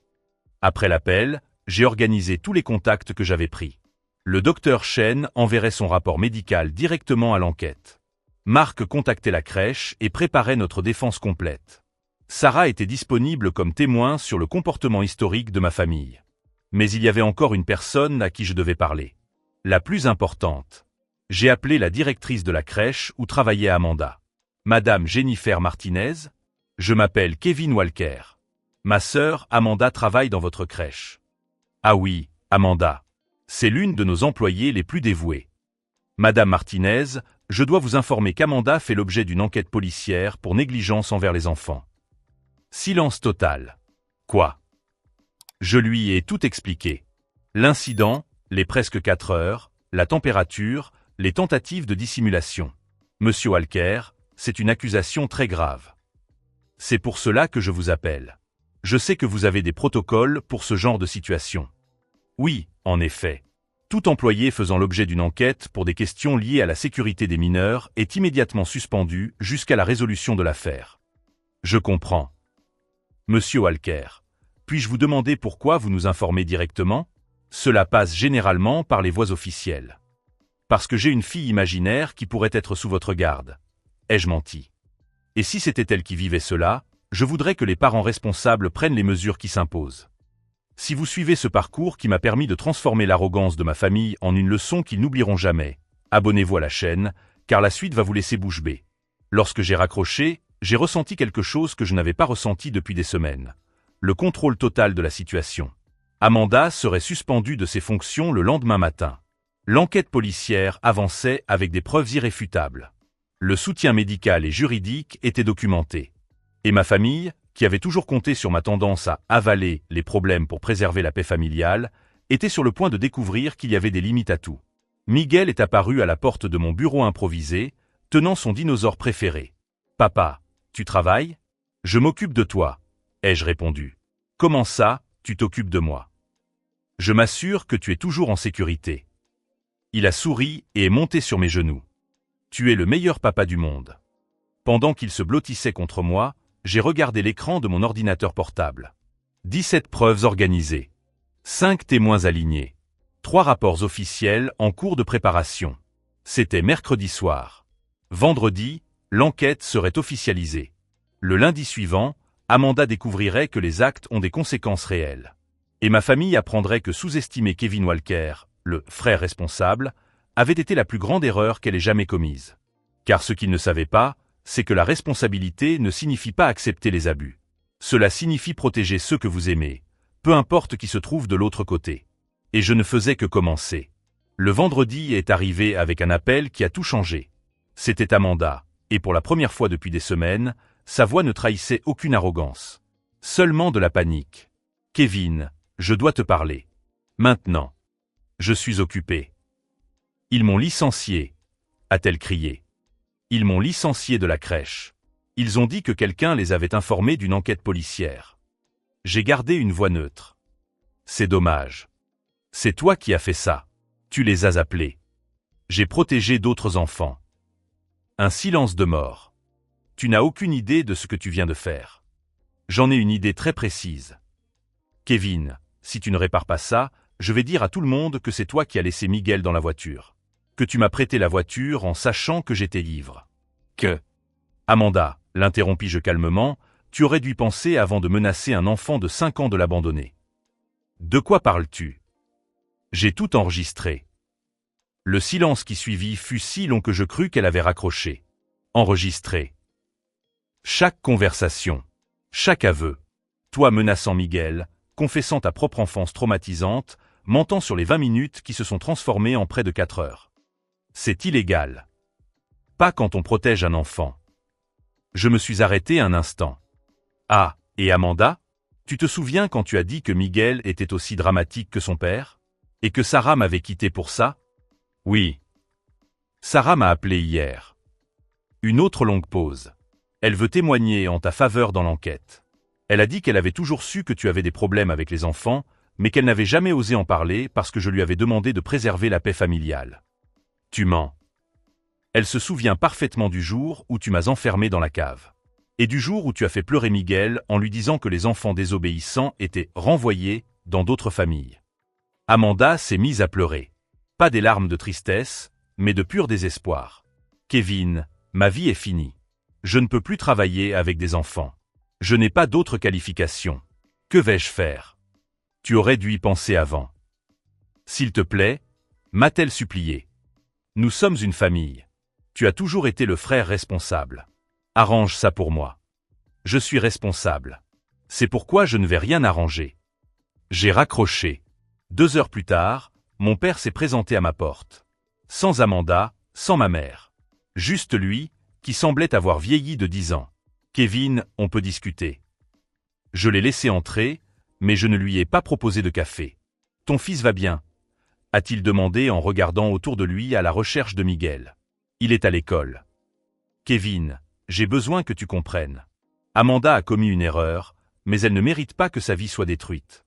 Après l'appel, j'ai organisé tous les contacts que j'avais pris. Le docteur Chen enverrait son rapport médical directement à l'enquête. Marc contactait la crèche et préparait notre défense complète. Sarah était disponible comme témoin sur le comportement historique de ma famille. Mais il y avait encore une personne à qui je devais parler. La plus importante. J'ai appelé la directrice de la crèche où travaillait Amanda. Madame Jennifer Martinez, je m'appelle Kevin Walker. Ma sœur Amanda travaille dans votre crèche. Ah oui, Amanda. C'est l'une de nos employées les plus dévouées. Madame Martinez, je dois vous informer qu'Amanda fait l'objet d'une enquête policière pour négligence envers les enfants. Silence total. Quoi? Je lui ai tout expliqué. L'incident, les presque 4 heures, la température, les tentatives de dissimulation. Monsieur Walker, c'est une accusation très grave. C'est pour cela que je vous appelle. Je sais que vous avez des protocoles pour ce genre de situation. Oui, en effet. Tout employé faisant l'objet d'une enquête pour des questions liées à la sécurité des mineurs est immédiatement suspendu jusqu'à la résolution de l'affaire. Je comprends. Monsieur Walker, puis-je vous demander pourquoi vous nous informez directement? Cela passe généralement par les voies officielles. Parce que j'ai une fille imaginaire qui pourrait être sous votre garde. Ai-je menti? Et si c'était elle qui vivait cela, je voudrais que les parents responsables prennent les mesures qui s'imposent. Si vous suivez ce parcours qui m'a permis de transformer l'arrogance de ma famille en une leçon qu'ils n'oublieront jamais, abonnez-vous à la chaîne, car la suite va vous laisser bouche bée. Lorsque j'ai raccroché, j'ai ressenti quelque chose que je n'avais pas ressenti depuis des semaines. Le contrôle total de la situation. Amanda serait suspendue de ses fonctions le lendemain matin. L'enquête policière avançait avec des preuves irréfutables. Le soutien médical et juridique était documenté. Et ma famille, qui avait toujours compté sur ma tendance à avaler les problèmes pour préserver la paix familiale, était sur le point de découvrir qu'il y avait des limites à tout. Miguel est apparu à la porte de mon bureau improvisé, tenant son dinosaure préféré. « Papa, tu travailles? Je m'occupe de toi, » ai-je répondu. « Comment ça, tu t'occupes de moi? Je m'assure que tu es toujours en sécurité. » Il a souri et est monté sur mes genoux. « Tu es le meilleur papa du monde. » Pendant qu'il se blottissait contre moi, j'ai regardé l'écran de mon ordinateur portable. 17 preuves organisées. 5 témoins alignés. 3 rapports officiels en cours de préparation. C'était mercredi soir. Vendredi, l'enquête serait officialisée. Le lundi suivant, Amanda découvrirait que les actes ont des conséquences réelles. Et ma famille apprendrait que sous-estimer Kevin Walker, le frère responsable, avait été la plus grande erreur qu'elle ait jamais commise. Car ce qu'ils ne savaient pas, c'est que la responsabilité ne signifie pas accepter les abus. Cela signifie protéger ceux que vous aimez, peu importe qui se trouve de l'autre côté. Et je ne faisais que commencer. Le vendredi est arrivé avec un appel qui a tout changé. C'était Amanda, et pour la première fois depuis des semaines, sa voix ne trahissait aucune arrogance. Seulement de la panique. « Kevin, je dois te parler. Maintenant. Je suis occupée. »« Ils m'ont licencié, » a-t-elle crié. « Ils m'ont licencié de la crèche. Ils ont dit que quelqu'un les avait informés d'une enquête policière. » J'ai gardé une voix neutre. « C'est dommage. C'est toi qui as fait ça. Tu les as appelés. J'ai protégé d'autres enfants. » Un silence de mort. « Tu n'as aucune idée de ce que tu viens de faire. »« J'en ai une idée très précise. »« Kevin, si tu ne répares pas ça, je vais dire à tout le monde que c'est toi qui as laissé Miguel dans la voiture. Que tu m'as prêté la voiture en sachant que j'étais ivre. Que... » Amanda, l'interrompis-je calmement, tu aurais dû y penser avant de menacer un enfant de 5 ans de l'abandonner. De quoi parles-tu? J'ai tout enregistré. Le silence qui suivit fut si long que je crus qu'elle avait raccroché. Enregistré. Chaque conversation. Chaque aveu. Toi menaçant Miguel, confessant ta propre enfance traumatisante, mentant sur les 20 minutes qui se sont transformées en près de 4 heures. C'est illégal. Pas quand on protège un enfant. Je me suis arrêté un instant. Ah, et Amanda? Tu te souviens quand tu as dit que Miguel était aussi dramatique que son père? Et que Sarah m'avait quitté pour ça? Oui. Sarah m'a appelé hier. Une autre longue pause. Elle veut témoigner en ta faveur dans l'enquête. Elle a dit qu'elle avait toujours su que tu avais des problèmes avec les enfants, mais qu'elle n'avait jamais osé en parler parce que je lui avais demandé de préserver la paix familiale. Tu mens. Elle se souvient parfaitement du jour où tu m'as enfermé dans la cave. Et du jour où tu as fait pleurer Miguel en lui disant que les enfants désobéissants étaient renvoyés dans d'autres familles. Amanda s'est mise à pleurer. Pas des larmes de tristesse, mais de pur désespoir. Kevin, ma vie est finie. Je ne peux plus travailler avec des enfants. Je n'ai pas d'autres qualifications. Que vais-je faire? Tu aurais dû y penser avant. S'il te plaît, m'a-t-elle supplié. Nous sommes une famille. Tu as toujours été le frère responsable. Arrange ça pour moi. Je suis responsable. C'est pourquoi je ne vais rien arranger. J'ai raccroché. 2 heures plus tard, mon père s'est présenté à ma porte. Sans Amanda, sans ma mère. Juste lui, qui semblait avoir vieilli de 10 ans. Kevin, on peut discuter. Je l'ai laissé entrer, mais je ne lui ai pas proposé de café. Ton fils va bien? A-t-il demandé en regardant autour de lui à la recherche de Miguel. Il est à l'école. Kevin, j'ai besoin que tu comprennes. Amanda a commis une erreur, mais elle ne mérite pas que sa vie soit détruite.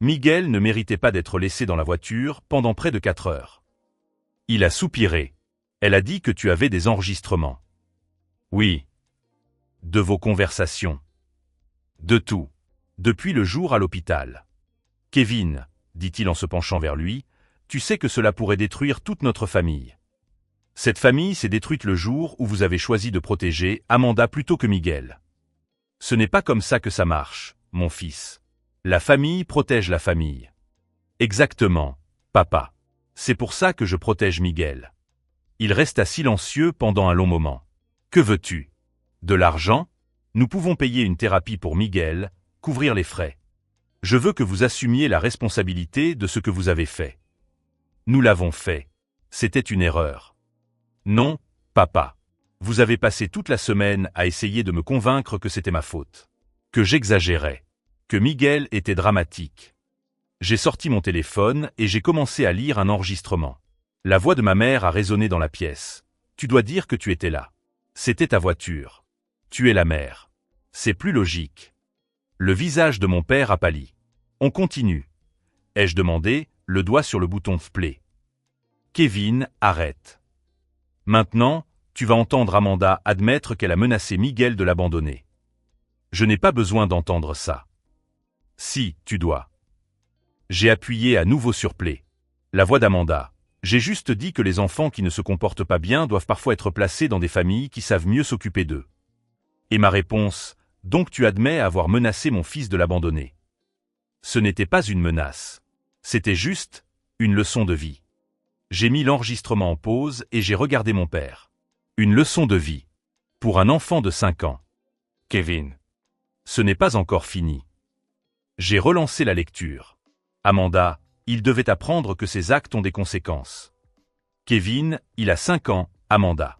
Miguel ne méritait pas d'être laissé dans la voiture pendant près de 4 heures. Il a soupiré. Elle a dit que tu avais des enregistrements. Oui. De vos conversations. De tout. Depuis le jour à l'hôpital. Kevin, dit-il en se penchant vers lui, tu sais que cela pourrait détruire toute notre famille. Cette famille s'est détruite le jour où vous avez choisi de protéger Amanda plutôt que Miguel. Ce n'est pas comme ça que ça marche, mon fils. La famille protège la famille. Exactement, papa. C'est pour ça que je protège Miguel. Il resta silencieux pendant un long moment. Que veux-tu? De l'argent? Nous pouvons payer une thérapie pour Miguel, couvrir les frais. Je veux que vous assumiez la responsabilité de ce que vous avez fait. Nous l'avons fait. C'était une erreur. Non, papa. Vous avez passé toute la semaine à essayer de me convaincre que c'était ma faute. Que j'exagérais. Que Miguel était dramatique. J'ai sorti mon téléphone et j'ai commencé à lire un enregistrement. La voix de ma mère a résonné dans la pièce. Tu dois dire que tu étais là. C'était ta voiture. Tu es la mère. C'est plus logique. Le visage de mon père a pâli. On continue. Ai-je demandé, le doigt sur le bouton play. Kevin, arrête. Maintenant, tu vas entendre Amanda admettre qu'elle a menacé Miguel de l'abandonner. Je n'ai pas besoin d'entendre ça. Si, tu dois. J'ai appuyé à nouveau sur play. La voix d'Amanda. J'ai juste dit que les enfants qui ne se comportent pas bien doivent parfois être placés dans des familles qui savent mieux s'occuper d'eux. Et ma réponse, donc tu admets avoir menacé mon fils de l'abandonner. Ce n'était pas une menace. C'était juste une leçon de vie. J'ai mis l'enregistrement en pause et j'ai regardé mon père. Une leçon de vie. Pour un enfant de 5 ans. Kevin. Ce n'est pas encore fini. J'ai relancé la lecture. Amanda, il devait apprendre que ses actes ont des conséquences. Kevin, il a 5 ans, Amanda.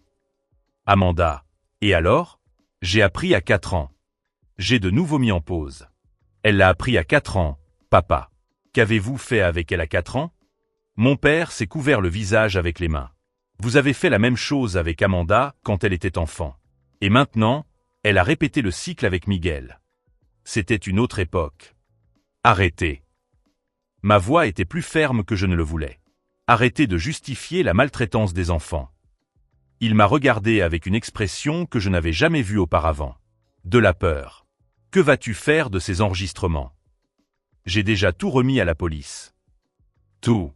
Amanda. Et alors? J'ai appris à 4 ans. J'ai de nouveau mis en pause. Elle l'a appris à 4 ans, papa. Qu'avez-vous fait avec elle à 4 ans? Mon père s'est couvert le visage avec les mains. Vous avez fait la même chose avec Amanda quand elle était enfant. Et maintenant, elle a répété le cycle avec Miguel. C'était une autre époque. Arrêtez. Ma voix était plus ferme que je ne le voulais. Arrêtez de justifier la maltraitance des enfants. Il m'a regardé avec une expression que je n'avais jamais vue auparavant. De la peur. Que vas-tu faire de ces enregistrements? J'ai déjà tout remis à la police. Tout.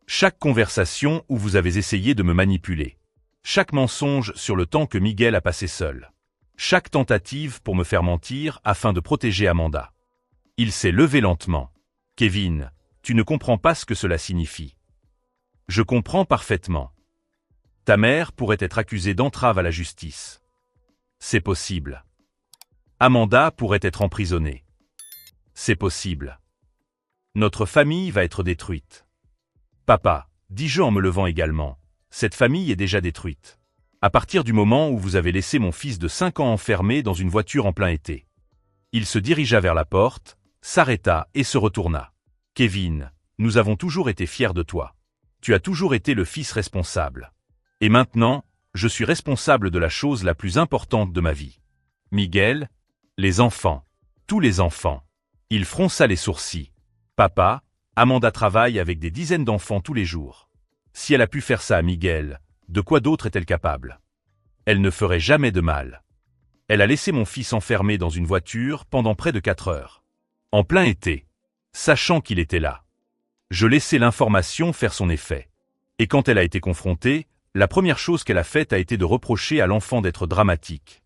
Chaque conversation où vous avez essayé de me manipuler. Chaque mensonge sur le temps que Miguel a passé seul. Chaque tentative pour me faire mentir afin de protéger Amanda. Il s'est levé lentement. Kevin, tu ne comprends pas ce que cela signifie. Je comprends parfaitement. Ta mère pourrait être accusée d'entrave à la justice. C'est possible. Amanda pourrait être emprisonnée. C'est possible. Notre famille va être détruite. Papa, dis-je en me levant également, cette famille est déjà détruite. À partir du moment où vous avez laissé mon fils de 5 ans enfermé dans une voiture en plein été. Il se dirigea vers la porte, s'arrêta et se retourna. Kevin, nous avons toujours été fiers de toi. Tu as toujours été le fils responsable. Et maintenant, je suis responsable de la chose la plus importante de ma vie. Miguel, les enfants. Tous les enfants. Il fronça les sourcils. Papa, Amanda travaille avec des dizaines d'enfants tous les jours. Si elle a pu faire ça à Miguel, de quoi d'autre est-elle capable? Elle ne ferait jamais de mal. Elle a laissé mon fils enfermé dans une voiture pendant près de 4 heures. En plein été. Sachant qu'il était là. Je laissais l'information faire son effet. Et quand elle a été confrontée, la première chose qu'elle a faite a été de reprocher à l'enfant d'être dramatique.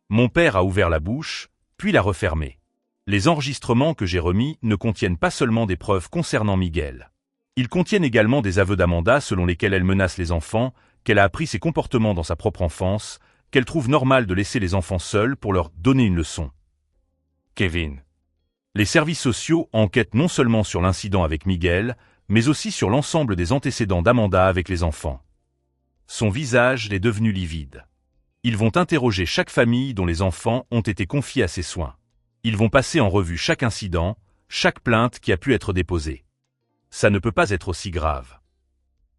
Mon père a ouvert la bouche, puis l'a refermée. Les enregistrements que j'ai remis ne contiennent pas seulement des preuves concernant Miguel. Ils contiennent également des aveux d'Amanda selon lesquels elle menace les enfants, qu'elle a appris ses comportements dans sa propre enfance, qu'elle trouve normal de laisser les enfants seuls pour leur donner une leçon. Kevin. Les services sociaux enquêtent non seulement sur l'incident avec Miguel, mais aussi sur l'ensemble des antécédents d'Amanda avec les enfants. Son visage est devenu livide. Ils vont interroger chaque famille dont les enfants ont été confiés à ses soins. Ils vont passer en revue chaque incident, chaque plainte qui a pu être déposée. Ça ne peut pas être aussi grave.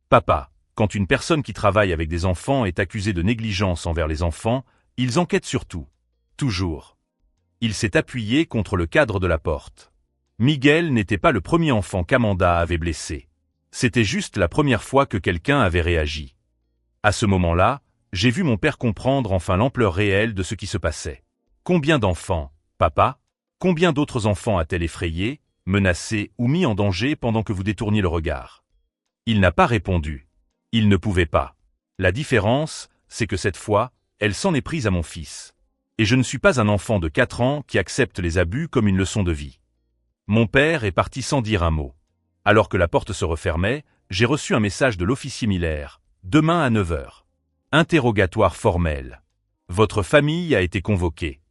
Papa, quand une personne qui travaille avec des enfants est accusée de négligence envers les enfants, ils enquêtent sur tout. Toujours. Il s'est appuyé contre le cadre de la porte. Miguel n'était pas le premier enfant qu'Amanda avait blessé. C'était juste la première fois que quelqu'un avait réagi. À ce moment-là, j'ai vu mon père comprendre enfin l'ampleur réelle de ce qui se passait. Combien d'enfants, papa? Combien d'autres enfants a-t-elle effrayé, menacé ou mis en danger pendant que vous détourniez le regard? Il n'a pas répondu. Il ne pouvait pas. La différence, c'est que cette fois, elle s'en est prise à mon fils. Et je ne suis pas un enfant de 4 ans qui accepte les abus comme une leçon de vie. Mon père est parti sans dire un mot. Alors que la porte se refermait, j'ai reçu un message de l'officier Miller. Demain à 9 h. Interrogatoire formel. Votre famille a été convoquée.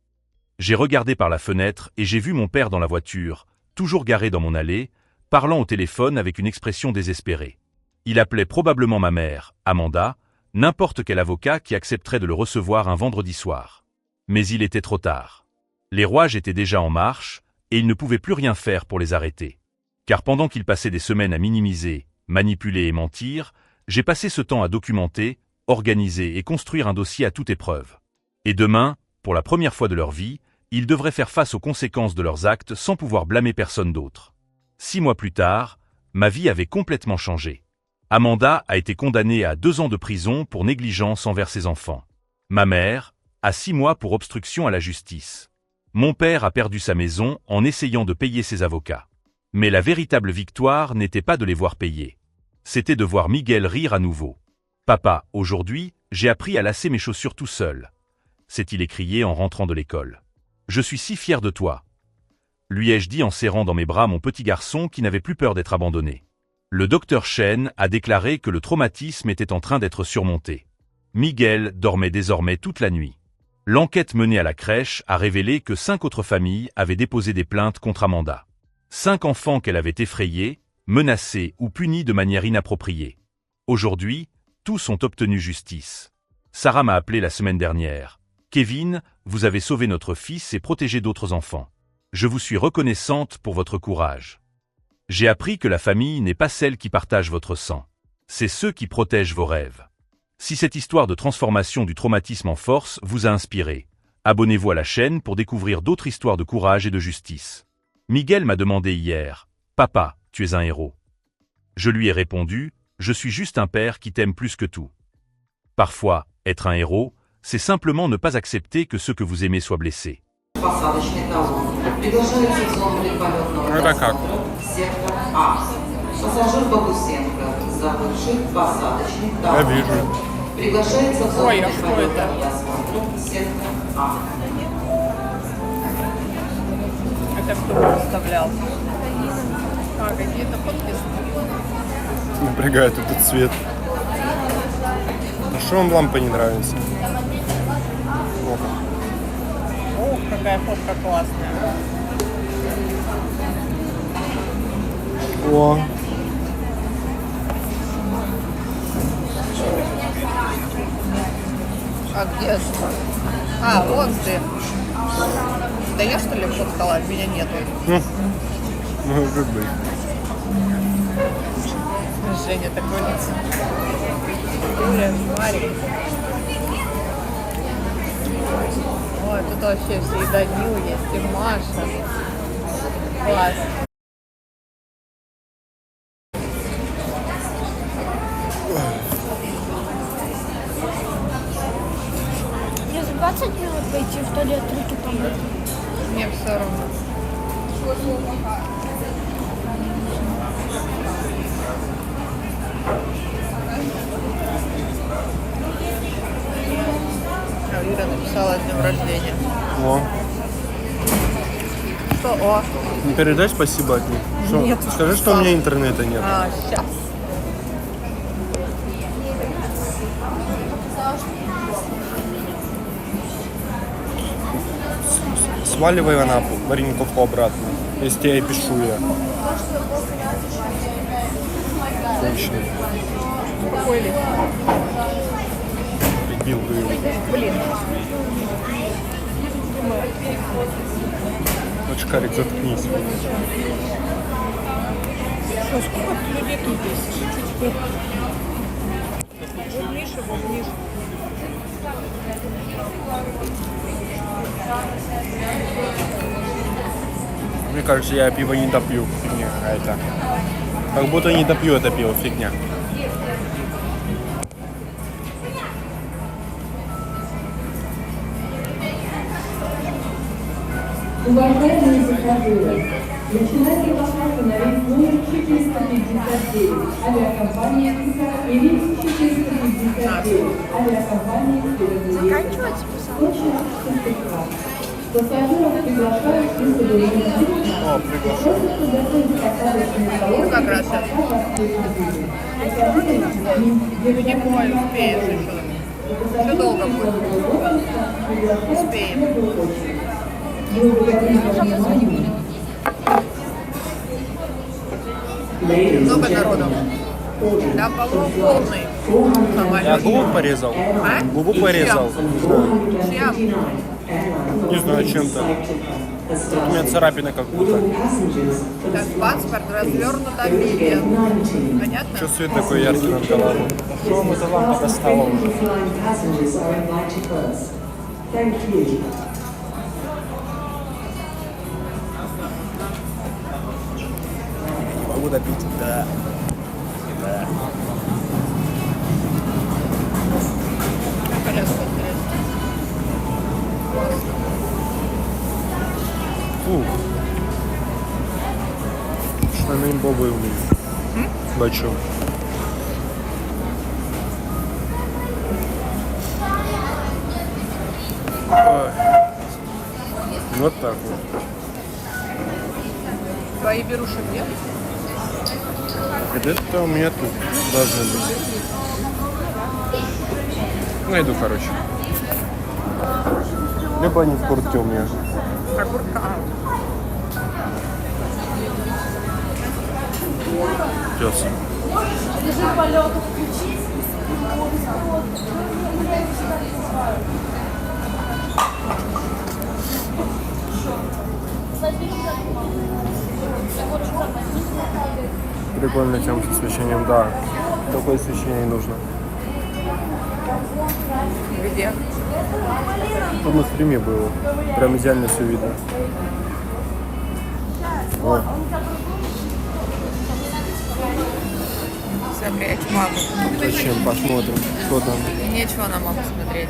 J'ai regardé par la fenêtre et j'ai vu mon père dans la voiture, toujours garé dans mon allée, parlant au téléphone avec une expression désespérée. Il appelait probablement ma mère, Amanda, n'importe quel avocat qui accepterait de le recevoir un vendredi soir. Mais il était trop tard. Les rouages étaient déjà en marche, et il ne pouvait plus rien faire pour les arrêter. Car pendant qu'il passait des semaines à minimiser, manipuler et mentir, j'ai passé ce temps à documenter, organiser et construire un dossier à toute épreuve. Et demain, pour la première fois de leur vie, ils devraient faire face aux conséquences de leurs actes sans pouvoir blâmer personne d'autre. 6 mois plus tard, ma vie avait complètement changé. Amanda a été condamnée à 2 ans de prison pour négligence envers ses enfants. Ma mère, à 6 mois pour obstruction à la justice. Mon père a perdu sa maison en essayant de payer ses avocats. Mais la véritable victoire n'était pas de les voir payer. C'était de voir Miguel rire à nouveau. « Papa, aujourd'hui, j'ai appris à lasser mes chaussures tout seul », s'est-il écrié en rentrant de l'école. « Je suis si fier de toi. » lui ai-je dit en serrant dans mes bras mon petit garçon qui n'avait plus peur d'être abandonné. Le docteur Chen a déclaré que le traumatisme était en train d'être surmonté. Miguel dormait désormais toute la nuit. L'enquête menée à la crèche a révélé que 5 autres familles avaient déposé des plaintes contre Amanda. 5 enfants qu'elle avait effrayés, menacés ou punis de manière inappropriée. Aujourd'hui, tous ont obtenu justice. Sarah m'a appelé la semaine dernière. « Kevin, vous avez sauvé notre fils et protégé d'autres enfants. Je vous suis reconnaissante pour votre courage. J'ai appris que la famille n'est pas celle qui partage votre sang. C'est ceux qui protègent vos rêves. » Si cette histoire de transformation du traumatisme en force vous a inspiré, abonnez-vous à la chaîne pour découvrir d'autres histoires de courage et de justice. Miguel m'a demandé hier, « Papa, tu es un héros. » Je lui ai répondu, « Je suis juste un père qui t'aime plus que tout. » Parfois, être un héros, c'est simplement ne pas accepter que ceux que vous aimez soient blessés. Это как? Я вижу. Ой, а что это? Это кто вставлял? А, какие-то подписки. Напрягает этот цвет. А что вам лампа не нравится? Ух, какая фотка классная. О, А где? А, вот ты. Да я что ли фоткала? Меня нету. может быть. Женя такой лицо. Юля, Марик. Ой, тут вообще все и Данил есть, и Маша. Класс. Мне за 20 минут пойти в туалет, руки помыть. Мне все равно. А Юля написала с днем рождения. О, Что? О, не передай спасибо от них. Что? Нет, Скажи, что у сам. меня интернета нет. а, сейчас. Сваливай в Анапу, Варениковку обратно. Если тебе пишу я. Точно. Какой ли? Дебил бы его. Блин. Очкарик, заткнись. Что, сколько людей тут есть? Бубнишь и бубнишь. Мне кажется, я пиво не допью. Фигня какая-то. Как будто не допью это пиво, фигня. Уважаемые пассажиры, начинайте посадку на рейс номер 459, авиакомпания «Иса» и рейс 459, авиакомпания «Северный». Точно сертификат. Пассажиров приглашают при соблюдении О, приглашаю. просят подготовить посадочный талон Как раз и пассажирскую книгу. Не бывает, успеешь еще. Еще долго будет. Успеем. Много народу. Да, по-моему, полный Я самолет. губу порезал. А? Губу порезал. Чем? Не знаю, чем-то. У меня царапина как будто. Так, паспорт развернут обиден. Понятно? Что свет такой яркий над головой? Что вам эта лампа достала уже? Могу допить? Да. Да. Коляску открыть. Фу. Штаны имбовые у меня. Бачу. Ой. Вот так вот. Твои беруши где? Это у меня тут должно быть. Найду, короче. Либо они в куртке у меня. А куртка? Пес. Прикольная тема с освещением, да. Такое освещение и нужно. Где? Тут на стриме было. Прям идеально все видно. О, Все, прячь маму. зачем? Посмотрим, что там. Нечего на маму смотреть.